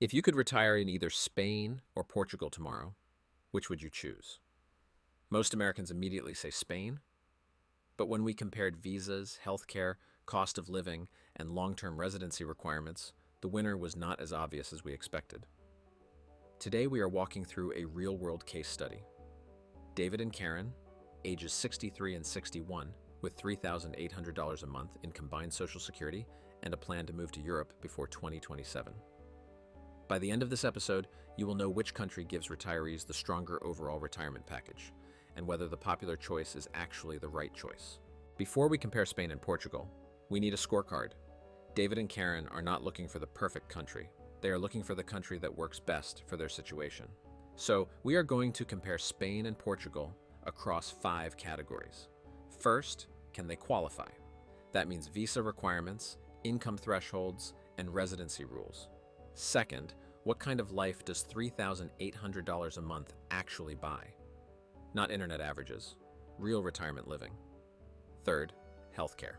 If you could retire in either Spain or Portugal tomorrow, which would you choose? Most Americans immediately say Spain, but when we compared visas, healthcare, cost of living, and long-term residency requirements, the winner was not as obvious as we expected. Today we are walking through a real-world case study. David and Karen, ages 63 and 61, with $3,800 a month in combined Social Security and a plan to move to Europe before 2027. By the end of this episode, you will know which country gives retirees the stronger overall retirement package, and whether the popular choice is actually the right choice. Before we compare Spain and Portugal, we need a scorecard. David and Karen are not looking for the perfect country. They are looking for the country that works best for their situation. So, we are going to compare Spain and Portugal across 5 categories. First, can they qualify? That means visa requirements, income thresholds, and residency rules. Second, what kind of life does $3,800 a month actually buy? Not internet averages, real retirement living. Third, healthcare.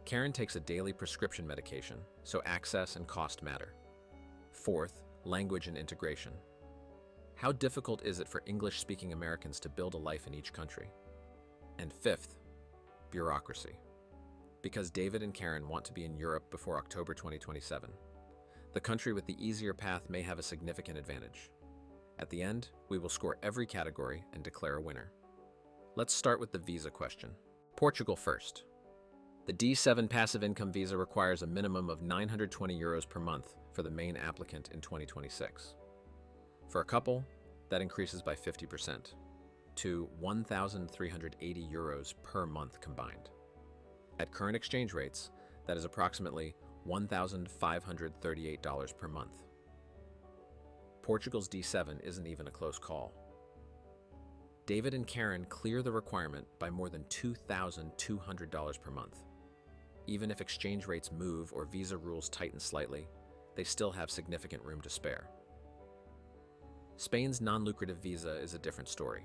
Karen takes a daily prescription medication, so access and cost matter. Fourth, language and integration. How difficult is it for English-speaking Americans to build a life in each country? And fifth, bureaucracy. Because David and Karen want to be in Europe before October 2027. The country with the easier path may have a significant advantage. At the end, we will score every category and declare a winner. Let's start with the visa question. Portugal first. The D7 passive income visa requires a minimum of €920 per month for the main applicant in 2026. For a couple, that increases by 50% to €1,380 per month combined. At current exchange rates, that is approximately $1,538 per month. Portugal's D7 isn't even a close call. David and Karen clear the requirement by more than $2,200 per month. Even if exchange rates move or visa rules tighten slightly, they still have significant room to spare. Spain's non-lucrative visa is a different story.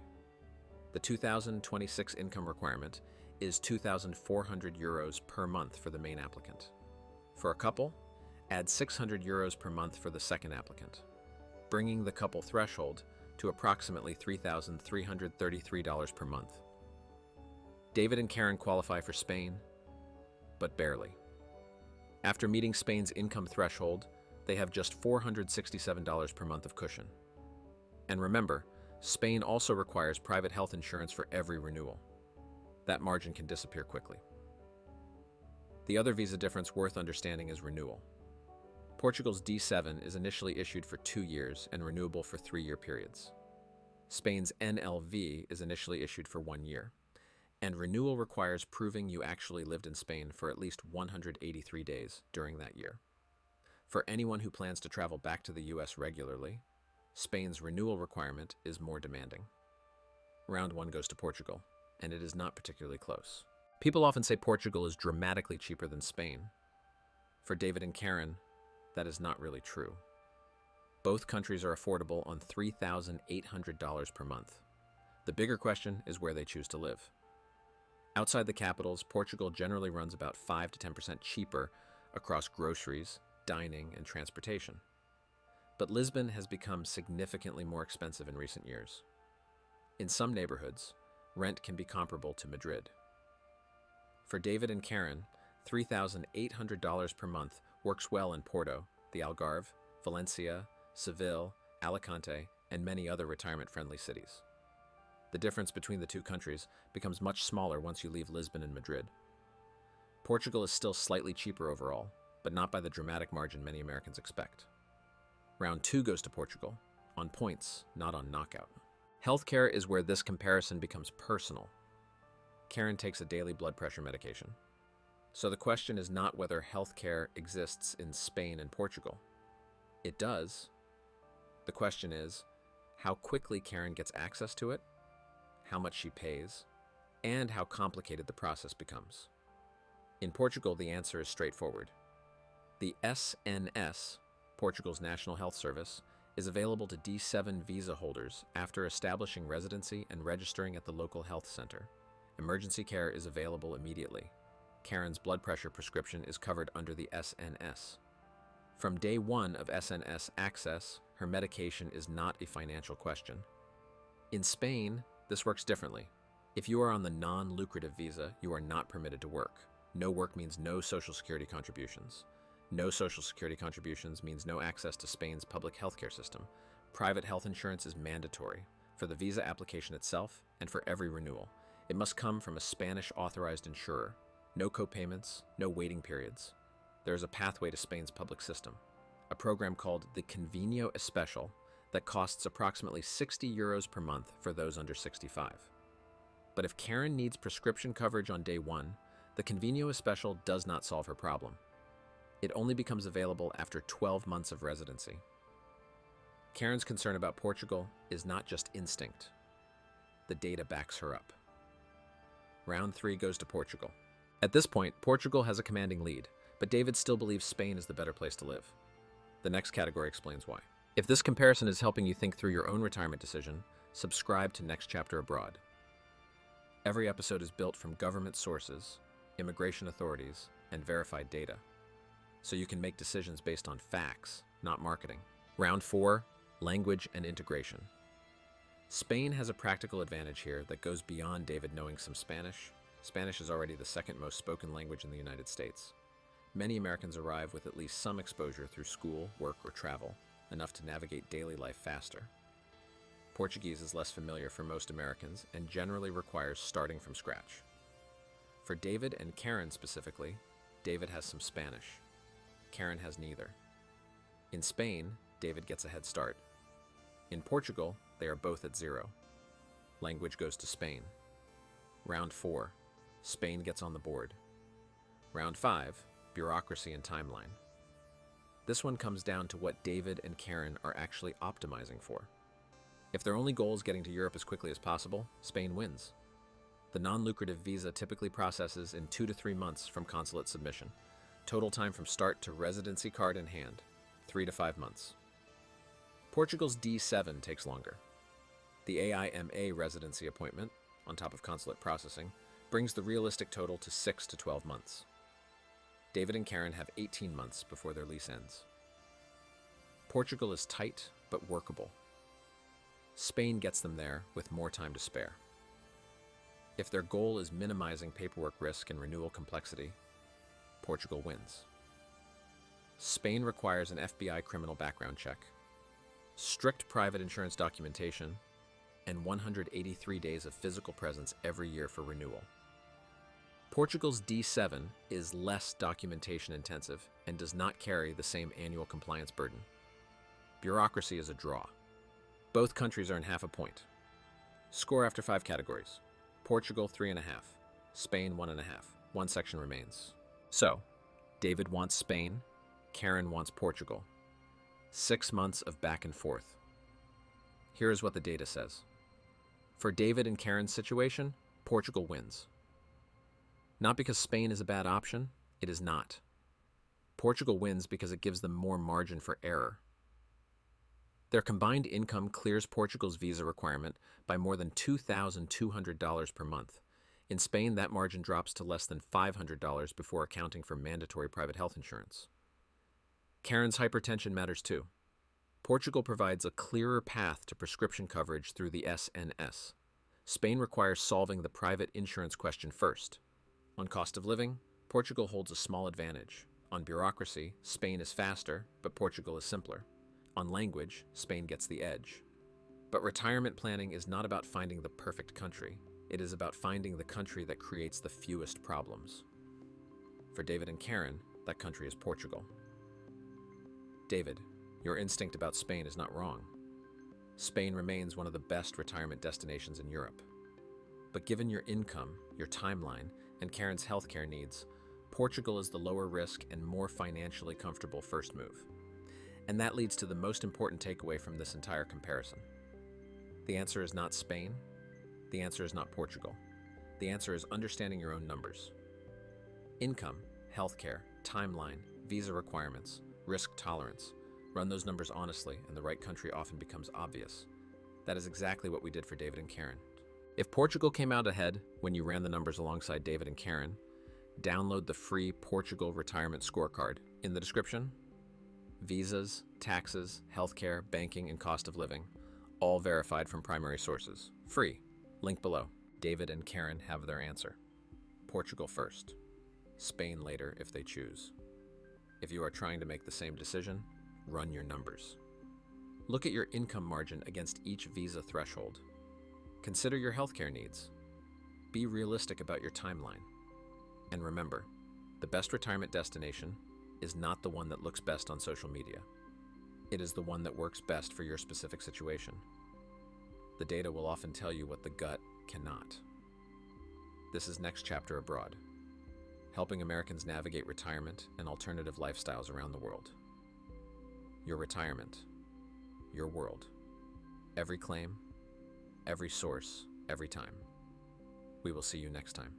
The 2026 income requirement is €2,400 per month for the main applicant. For a couple, add €600 per month for the second applicant, bringing the couple threshold to approximately $3,333 per month. David and Karen qualify for Spain, but barely. After meeting Spain's income threshold, they have just $467 per month of cushion. And remember, Spain also requires private health insurance for every renewal. That margin can disappear quickly. The other visa difference worth understanding is renewal. Portugal's D7 is initially issued for 2 years and renewable for 3-year periods. Spain's NLV is initially issued for 1 year, and renewal requires proving you actually lived in Spain for at least 183 days during that year. For anyone who plans to travel back to the US regularly, Spain's renewal requirement is more demanding. Round 1 goes to Portugal, and it is not particularly close. People often say Portugal is dramatically cheaper than Spain. For David and Karen, that is not really true. Both countries are affordable on $3,800 per month. The bigger question is where they choose to live. Outside the capitals, Portugal generally runs about 5 to 10% cheaper across groceries, dining, and transportation. But Lisbon has become significantly more expensive in recent years. In some neighborhoods, rent can be comparable to Madrid. For David and Karen, $3,800 per month works well in Porto, the Algarve, Valencia, Seville, Alicante, and many other retirement-friendly cities. The difference between the two countries becomes much smaller once you leave Lisbon and Madrid. Portugal is still slightly cheaper overall, but not by the dramatic margin many Americans expect. Round 2 goes to Portugal, on points, not on knockout. Healthcare is where this comparison becomes personal. Karen takes a daily blood pressure medication. So the question is not whether healthcare exists in Spain and Portugal. It does. The question is how quickly Karen gets access to it, how much she pays, and how complicated the process becomes. In Portugal, the answer is straightforward. The SNS, Portugal's National Health Service, is available to D7 visa holders after establishing residency and registering at the local health center. Emergency care is available immediately. Karen's blood pressure prescription is covered under the SNS. From day one of SNS access, her medication is not a financial question. In Spain, this works differently. If you are on the non-lucrative visa, you are not permitted to work. No work means no Social Security contributions. No Social Security contributions means no access to Spain's public healthcare system. Private health insurance is mandatory for the visa application itself and for every renewal. It must come from a Spanish authorized insurer. No co-payments, no waiting periods. There is a pathway to Spain's public system, a program called the Convenio Especial that costs approximately 60 euros per month for those under 65. But if Karen needs prescription coverage on day one, the Convenio Especial does not solve her problem. It only becomes available after 12 months of residency. Karen's concern about Portugal is not just instinct. The data backs her up. Round 3 goes to Portugal. At this point, Portugal has a commanding lead, but David still believes Spain is the better place to live. The next category explains why. If this comparison is helping you think through your own retirement decision, subscribe to Next Chapter Abroad. Every episode is built from government sources, immigration authorities, and verified data, so you can make decisions based on facts, not marketing. Round 4, language and integration. Spain has a practical advantage here that goes beyond David knowing some Spanish. Spanish is already the second most spoken language in the United States. Many Americans arrive with at least some exposure through school, work, or travel, enough to navigate daily life faster. Portuguese is less familiar for most Americans and generally requires starting from scratch. For David and Karen specifically, David has some Spanish. Karen has neither. In Spain, David gets a head start. In Portugal, they are both at 0. Language goes to Spain. Round 4, Spain gets on the board. Round 5, bureaucracy and timeline. This one comes down to what David and Karen are actually optimizing for. If their only goal is getting to Europe as quickly as possible, Spain wins. The non-lucrative visa typically processes in 2 to 3 months from consulate submission. Total time from start to residency card in hand, 3 to 5 months. Portugal's D7 takes longer. The AIMA residency appointment, on top of consulate processing, brings the realistic total to 6 to 12 months. David and Karen have 18 months before their lease ends. Portugal is tight but workable. Spain gets them there with more time to spare. If their goal is minimizing paperwork risk and renewal complexity, Portugal wins. Spain requires an FBI criminal background check, strict private insurance documentation, and 183 days of physical presence every year for renewal. Portugal's D7 is less documentation intensive and does not carry the same annual compliance burden. Bureaucracy is a draw. Both countries earn half a point. Score after 5 categories. Portugal 3.5, Spain 1.5. One section remains. So, David wants Spain, Karen wants Portugal. 6 months of back and forth. Here is what the data says. For David and Karen's situation, Portugal wins. Not because Spain is a bad option, it is not. Portugal wins because it gives them more margin for error. Their combined income clears Portugal's visa requirement by more than $2,200 per month. In Spain, that margin drops to less than $500 before accounting for mandatory private health insurance. Karen's hypertension matters too. Portugal provides a clearer path to prescription coverage through the SNS. Spain requires solving the private insurance question first. On cost of living, Portugal holds a small advantage. On bureaucracy, Spain is faster, but Portugal is simpler. On language, Spain gets the edge. But retirement planning is not about finding the perfect country. It is about finding the country that creates the fewest problems. For David and Karen, that country is Portugal. David, your instinct about Spain is not wrong. Spain remains one of the best retirement destinations in Europe. But given your income, your timeline, and Karen's healthcare needs, Portugal is the lower risk and more financially comfortable first move. And that leads to the most important takeaway from this entire comparison. The answer is not Spain. The answer is not Portugal. The answer is understanding your own numbers. Income, healthcare, timeline, visa requirements, risk tolerance. Run those numbers honestly, and the right country often becomes obvious. That is exactly what we did for David and Karen. If Portugal came out ahead when you ran the numbers alongside David and Karen, download the free Portugal Retirement Scorecard in the description. Visas, taxes, healthcare, banking, and cost of living, all verified from primary sources. Free. Link below. David and Karen have their answer. Portugal first. Spain later if they choose. If you are trying to make the same decision, run your numbers. Look at your income margin against each visa threshold. Consider your healthcare needs. Be realistic about your timeline. And remember, the best retirement destination is not the one that looks best on social media. It is the one that works best for your specific situation. The data will often tell you what the gut cannot. This is Next Chapter Abroad, helping Americans navigate retirement and alternative lifestyles around the world. Your retirement, your world. Every claim, every source, every time. We will see you next time.